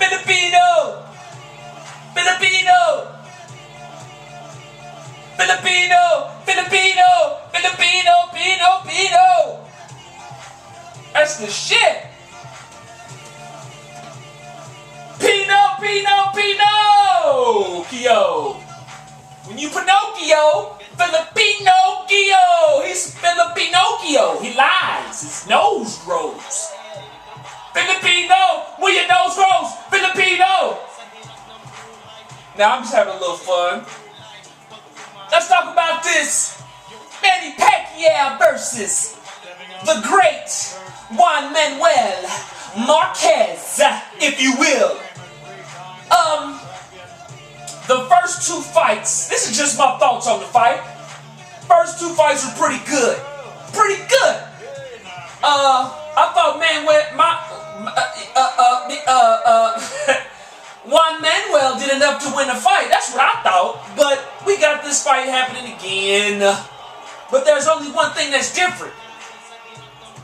Filipino, Filipino, Filipino, Filipino, Filipino, Pino, Pino. That's the shit. Pinocchio. When you Pinocchio, Filipinocchio. He's Filipinocchio. He lies. His nose grows. Filipino, where your nose grows. Filipino. Now I'm just having a little fun. Let's talk about this. Manny Pacquiao versus the great Juan Manuel Marquez, if you will. The first two fights, this is just my thoughts on the fight. First two fights were pretty good. Pretty good. I thought Juan Manuel did enough to win the fight. That's what I thought. But we got this fight happening again. But there's only one thing that's different.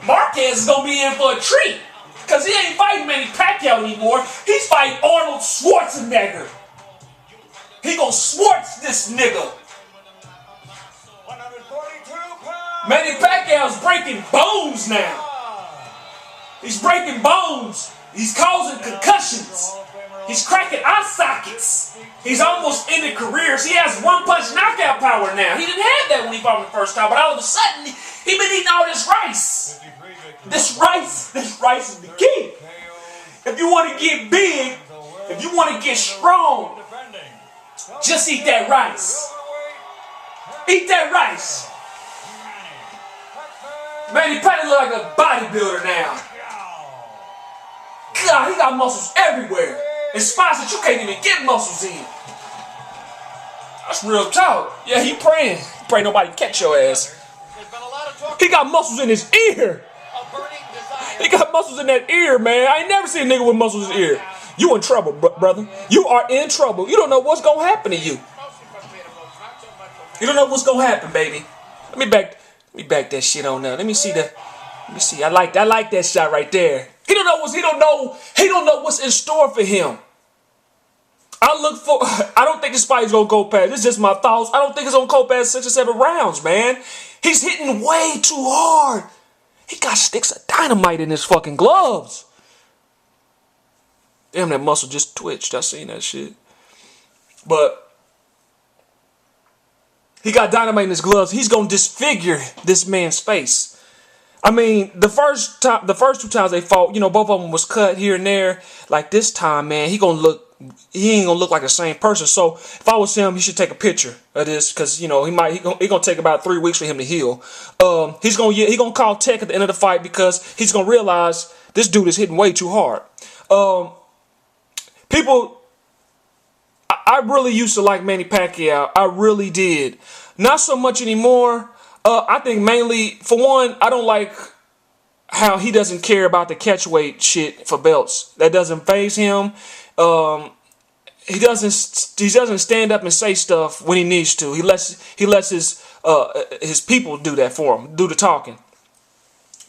Marquez is going to be in for a treat. Because he ain't fighting Manny Pacquiao anymore. He's fighting Arnold Schwarzenegger. He gonna Schwartz this nigga. 142 pounds. Manny Pacquiao's breaking bones now. He's breaking bones. He's causing concussions. He's cracking eye sockets. He's almost ended careers. He has one-punch knockout power now. He didn't have that when he fought him the first time, but all of a sudden, he been eating all this rice. This rice is the key. If you want to get big, if you want to get strong, just eat that rice. Eat that rice. Manny Pacquiao look like a bodybuilder now. God, he got muscles everywhere. In spots that you can't even get muscles in. That's real talk. Yeah, he praying. He pray nobody catch your ass. He got muscles in his ear. He got muscles in that ear, man. I ain't never seen a nigga with muscles in his ear. You in trouble, brother. You are in trouble. You don't know what's gonna happen to you. You don't know what's gonna happen, baby. Let me back that shit on now. Let me see. I like that shot right there. He don't know what's in store for him. I don't think this fight is gonna go past. This is just my thoughts. I don't think it's gonna go past 6 or 7 rounds, man. He's hitting way too hard. He got sticks of dynamite in his fucking gloves. Damn, that muscle just twitched. I seen that shit. But he got dynamite in his gloves. He's gonna disfigure this man's face. I mean, the first 2 times they fought, both of them was cut here and there. Like this time, man, he ain't gonna look like the same person. So if I was him, he should take a picture of this, because he gonna take about 3 weeks for him to heal. He gonna call tech at the end of the fight, because he's gonna realize this dude is hitting way too hard. People, I really used to like Manny Pacquiao. I really did. Not so much anymore. I think mainly, for one, I don't like how he doesn't care about the catchweight shit for belts. That doesn't faze him. He doesn't stand up and say stuff when he needs to. He lets his people do that for him, do the talking.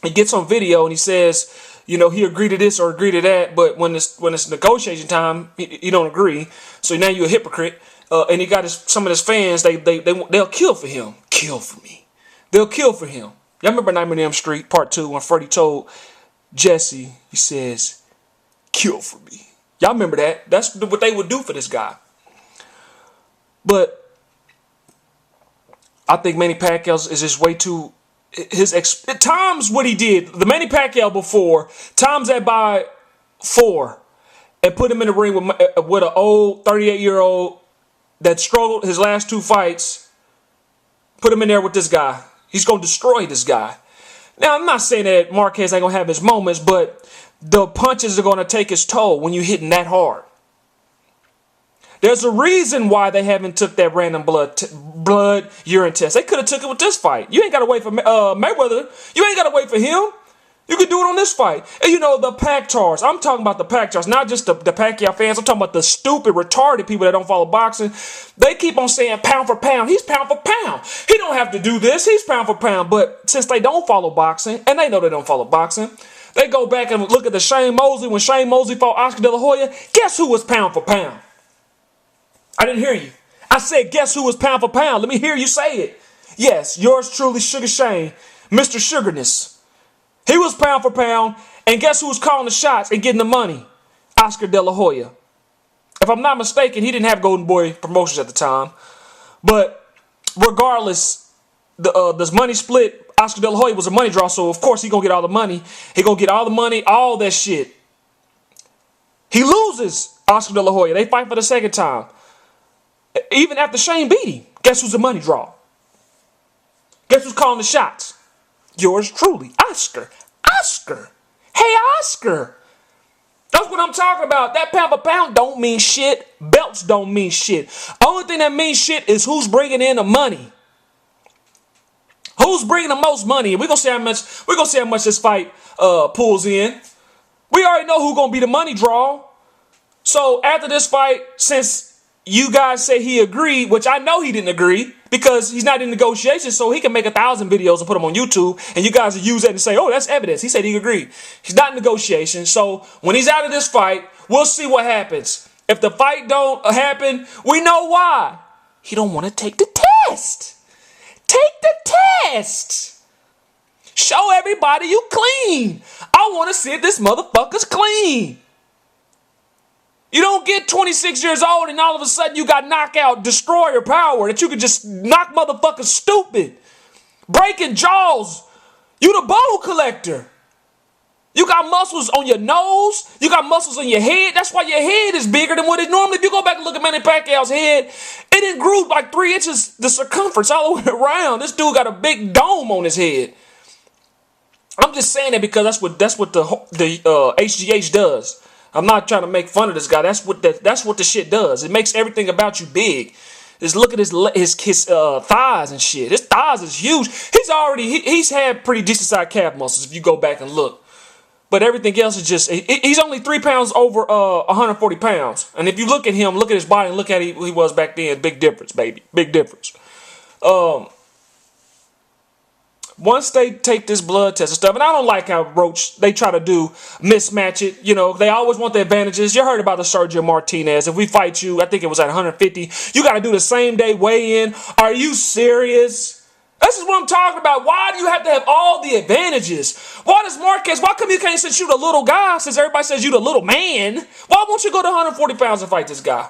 He gets on video and he says, he agreed to this or agreed to that, but when it's negotiation time, he don't agree. So now you're a hypocrite. And he got some of his fans. They'll kill for him. Kill for me. They'll kill for him. Y'all remember Nightmare on Elm Street Part 2 when Freddy told Jesse, he says, "Kill for me." Y'all remember that? That's what they would do for this guy. But I think Manny Pacquiao is just way too. Times what he did. The Manny Pacquiao before, times that by 4 and put him in the ring with an old 38-year-old that struggled his last 2 fights. Put him in there with this guy. He's going to destroy this guy. Now, I'm not saying that Marquez ain't going to have his moments, but the punches are going to take its toll when you're hitting that hard. There's a reason why they haven't took that random blood urine test. They could have took it with this fight. You ain't got to wait for Mayweather. You ain't got to wait for him. You can do it on this fight. And the Pactars. I'm talking about the Pactars, not just the Pacquiao fans. I'm talking about the stupid, retarded people that don't follow boxing. They keep on saying pound for pound. He's pound for pound. He don't have to do this. He's pound for pound. But since they don't follow boxing, and they know they don't follow boxing, They go back and look at the Shane Mosley when Shane Mosley fought Oscar De La Hoya. Guess who was pound for pound? I didn't hear you. I said, guess who was pound for pound? Let me hear you say it. Yes, yours truly, Sugar Shane, Mr. Sugarness. He was pound for pound. And guess who was calling the shots and getting the money? Oscar De La Hoya. If I'm not mistaken, he didn't have Golden Boy Promotions at the time. But regardless, this money split. Oscar De La Hoya was a money draw, so of course he gonna get all the money. He gonna get all the money, all that shit. He loses Oscar De La Hoya. They fight for the second time. Even after Shane beat him, guess who's the money draw? Guess who's calling the shots? Yours truly, Oscar. Oscar. Hey, Oscar. That's what I'm talking about. That pound for pound don't mean shit. Belts don't mean shit. Only thing that means shit is who's bringing in the money. Who's bringing the most money? We're gonna see how much this fight pulls in. We already know who's gonna be the money draw. So after this fight, since you guys say he agreed, which I know he didn't agree because he's not in negotiations, so he can make 1,000 videos and put them on YouTube, and you guys will use that and say, oh, that's evidence. He said he agreed. He's not in negotiations. So when he's out of this fight, we'll see what happens. If the fight don't happen, we know why. He don't want to take the test. Take the test. Show everybody you clean. I want to see if this motherfucker's clean. You don't get 26 years old and all of a sudden you got knockout destroyer power that you can just knock motherfuckers stupid. Breaking jaws. You the bone collector. You got muscles on your nose. You got muscles on your head. That's why your head is bigger than what it normally. If you go back and look at Manny Pacquiao's head, it didn't grew like 3 inches the circumference all the way around. This dude got a big dome on his head. I'm just saying that because that's what the HGH does. I'm not trying to make fun of this guy. That's what the shit does. It makes everything about you big. Just look at his thighs and shit. His thighs is huge. He's had pretty decent sized calf muscles if you go back and look. But everything else is just, he's only 3 pounds over 140 pounds. And if you look at him, look at his body, and look at who he was back then, big difference, baby. Big difference. Once they take this blood test and stuff, and I don't like how Roach, they try to mismatch it. You know, they always want the advantages. You heard about the Sergio Martinez. If we fight you, I think it was at 150, you got to do the same day weigh-in. Are you serious? This is what I'm talking about. Why do you have to have all the advantages? Why come you can't since you the little guy, since everybody says you the little man? Why won't you go to 140 pounds and fight this guy?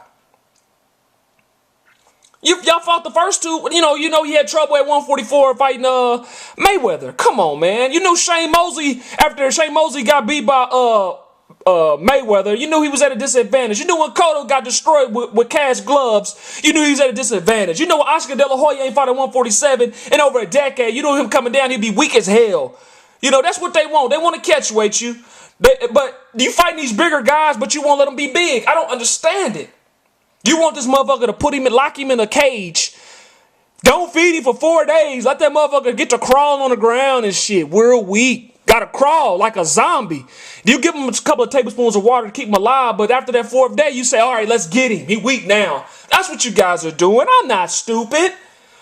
Y'all fought the first two. You know he had trouble at 144 fighting Mayweather. Come on, man. You know Shane Mosley, after Shane Mosley got beat by Mayweather, you knew he was at a disadvantage. You knew when Cotto got destroyed with cast gloves, you knew he was at a disadvantage. You know when Oscar De La Hoya ain't fought at 147 in over a decade, you knew him coming down, he'd be weak as hell. You know, that's what they want. They want to catch weight you. But you fighting these bigger guys, but you won't let them be big. I don't understand it. You want this motherfucker to lock him in a cage. Don't feed him for 4 days. Let that motherfucker get to crawling on the ground and shit. We're weak. Gotta crawl like a zombie. You give him a couple of tablespoons of water to keep him alive, but after that 4th day, you say, all right, let's get him. He weak now. That's what you guys are doing. I'm not stupid.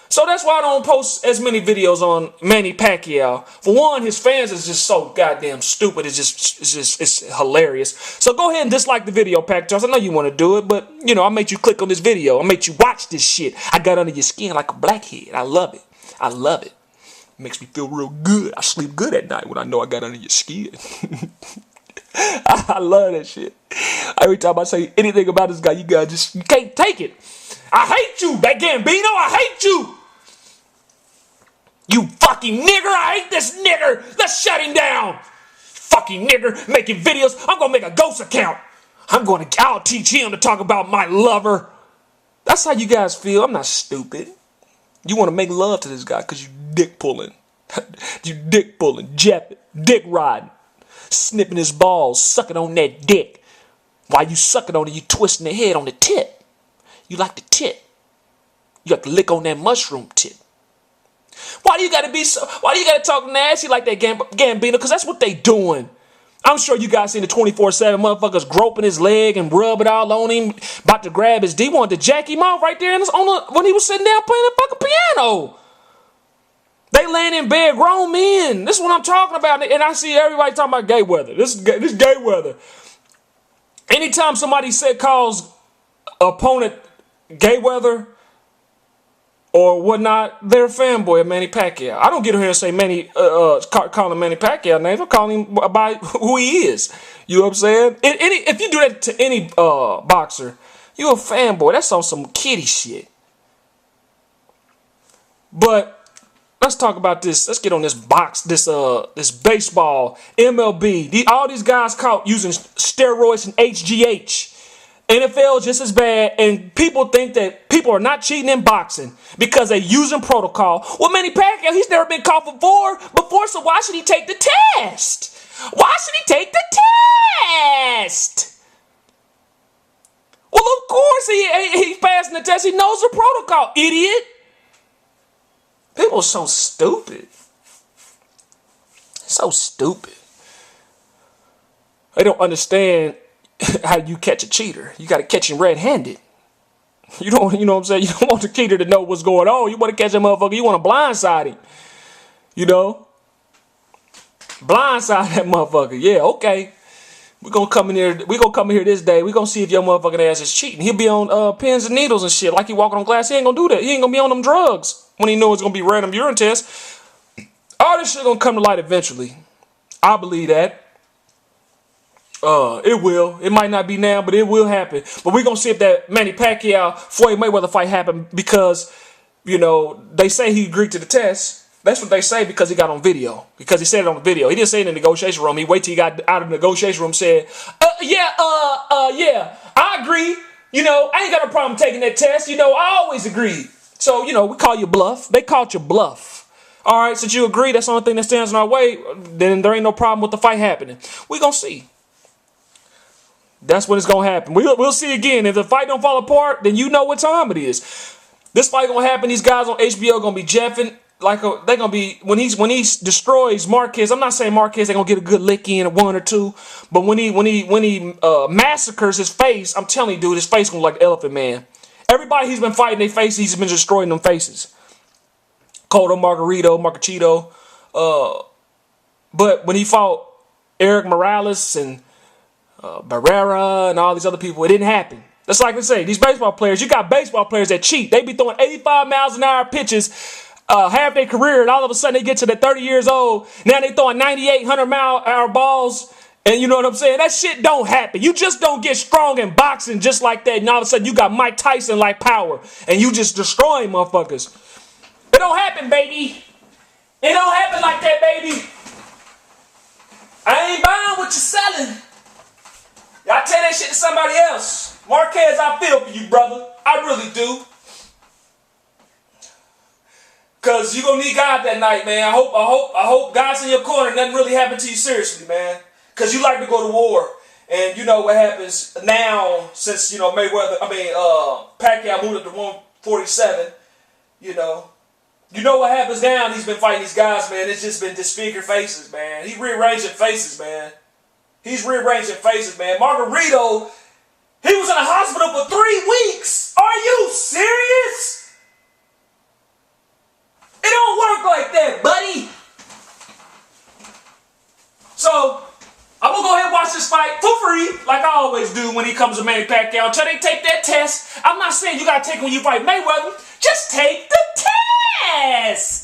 So that's why I don't post as many videos on Manny Pacquiao. For one, his fans is just so goddamn stupid. It's hilarious. So go ahead and dislike the video, Pacquiao. I know you want to do it, but, you know, I made you click on this video. I made you watch this shit. I got under your skin like a blackhead. I love it. I love it. Makes me feel real good. I sleep good at night when I know I got under your skin. I love that shit. Every time I say anything about this guy, you can't take it. I hate you, that Gambino. I hate you. You fucking nigger. I hate this nigger. Let's shut him down. Fucking nigger making videos. I'm gonna make a ghost account. I'll teach him to talk about my lover. That's how you guys feel. I'm not stupid. You want to make love to this guy because you dick pulling. You dick pulling, japping, dick riding, snipping his balls, sucking on that dick. While you sucking on it, you twisting the head on the tip. You like the tip. You got to lick on that mushroom tip. Why do you gotta talk nasty like that, Gambino? Because that's what they doing. I'm sure you guys seen the 24/7 motherfuckers groping his leg and rub it all on him, about to grab his D. Wanted to jack him off right there when he was sitting down playing the fucking piano. They laying in bed, grown men. This is what I'm talking about. And I see everybody talking about gay weather. This gay weather. Anytime somebody calls opponent gay weather or whatnot, they're a fanboy of Manny Pacquiao. I don't get here and say calling Manny Pacquiao names. I'm calling him by who he is. You know what I'm saying? If you do that to any boxer, you're a fanboy. That's on some kiddie shit. But let's talk about this. Let's get on this this baseball, MLB. All these guys caught using steroids and HGH. NFL just as bad, and people think that people are not cheating in boxing because they're using protocol. Well, Manny Pacquiao, he's never been caught before, so why should he take the test? Why should he take the test? Well, of course he's passing the test. He knows the protocol, idiot. People are so stupid. So stupid. They don't understand how you catch a cheater. You got to catch him red-handed. You know what I'm saying? You don't want the cheater to know what's going on. You want to catch that motherfucker. You want to blindside him. You know? Blindside that motherfucker. Yeah, okay. We're going to come in here this day. We're going to see if your motherfucking ass is cheating. He'll be on pins and needles and shit like he walking on glass. He ain't going to do that. He ain't going to be on them drugs when he knows it's going to be random urine tests. All this shit going to come to light eventually. I believe that. It will. It might not be now, but it will happen. But we're going to see if that Manny Pacquiao Floyd Mayweather fight happened because, they say he agreed to the test. That's what they say because he got on video. Because he said it on the video. He didn't say it in the negotiation room. He waited till he got out of the negotiation room and said, yeah, I agree. I ain't got no problem taking that test. I always agree. So, we call you bluff. They called you bluff. All right, since you agree, that's the only thing that stands in our way, then there ain't no problem with the fight happening. We're going to see. That's when it's going to happen. We'll see again. If the fight don't fall apart, then you know what time it is. This fight going to happen. These guys on HBO going to be jeffing. They're going to be, when he destroys Marquez, I'm not saying Marquez ain't going to get a good lick in, or one or two, but when he massacres his face, I'm telling you, dude, his face going to look like Elephant Man. Everybody he's been fighting their faces, he's been destroying them faces. Cotto, Marchito. But when he fought Eric Morales and Barrera and all these other people, it didn't happen. That's like they say, these baseball players, you got baseball players that cheat. They be throwing 85 miles an hour pitches half their career, and all of a sudden they get to the 30 years old. Now they throwing 98, 100-mile-an-hour balls, and you know what I'm saying? That shit don't happen. You just don't get strong in boxing just like that, and all of a sudden you got Mike Tyson-like power, and you just destroying motherfuckers. It don't happen, baby. It don't happen like that, baby. I ain't buying what you're selling. Y'all tell that shit to somebody else. Marquez, I feel for you, brother. I really do. Cause you gonna need God that night, man. I hope God's in your corner. Nothing really happened to you seriously, man. Cause you like to go to war, and you know what happens now since Pacquiao moved up to 147. You know what happens now. He's been fighting these guys, man. It's just been disfigured faces, man. He's rearranging faces, man. Margarito, he was in a hospital for 3 weeks. Are you serious? It don't work like that, buddy. So, I'm going to go ahead and watch this fight for free, like I always do when he comes to Manny Pacquiao. Until they take that test. I'm not saying you got to take it when you fight Mayweather. Just take the test.